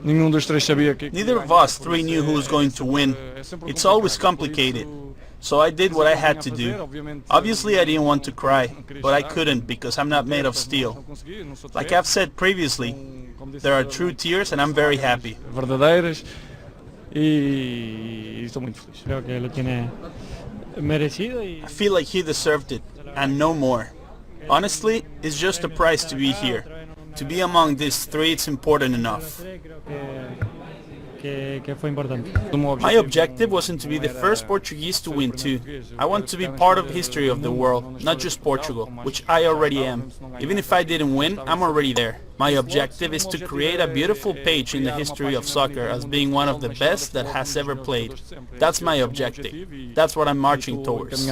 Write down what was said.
Neither of us three knew who was going to win. It's always complicated. So I did what I had to do. Obviously I didn't want to cry, but I couldn't because I'm not made of steel. Like I've said previously, there are true tears and I'm very happy. I feel like he deserved it, and no more. Honestly, it's just a prize to be here. To be among these three, it's important enough. My objective wasn't to be the first Portuguese to win too. I want to be part of the history of the world, not just Portugal, which I already am. Even if I didn't win, I'm already there. My objective is to create a beautiful page in the history of soccer as being one of the best that has ever played. That's my objective. That's what I'm marching towards.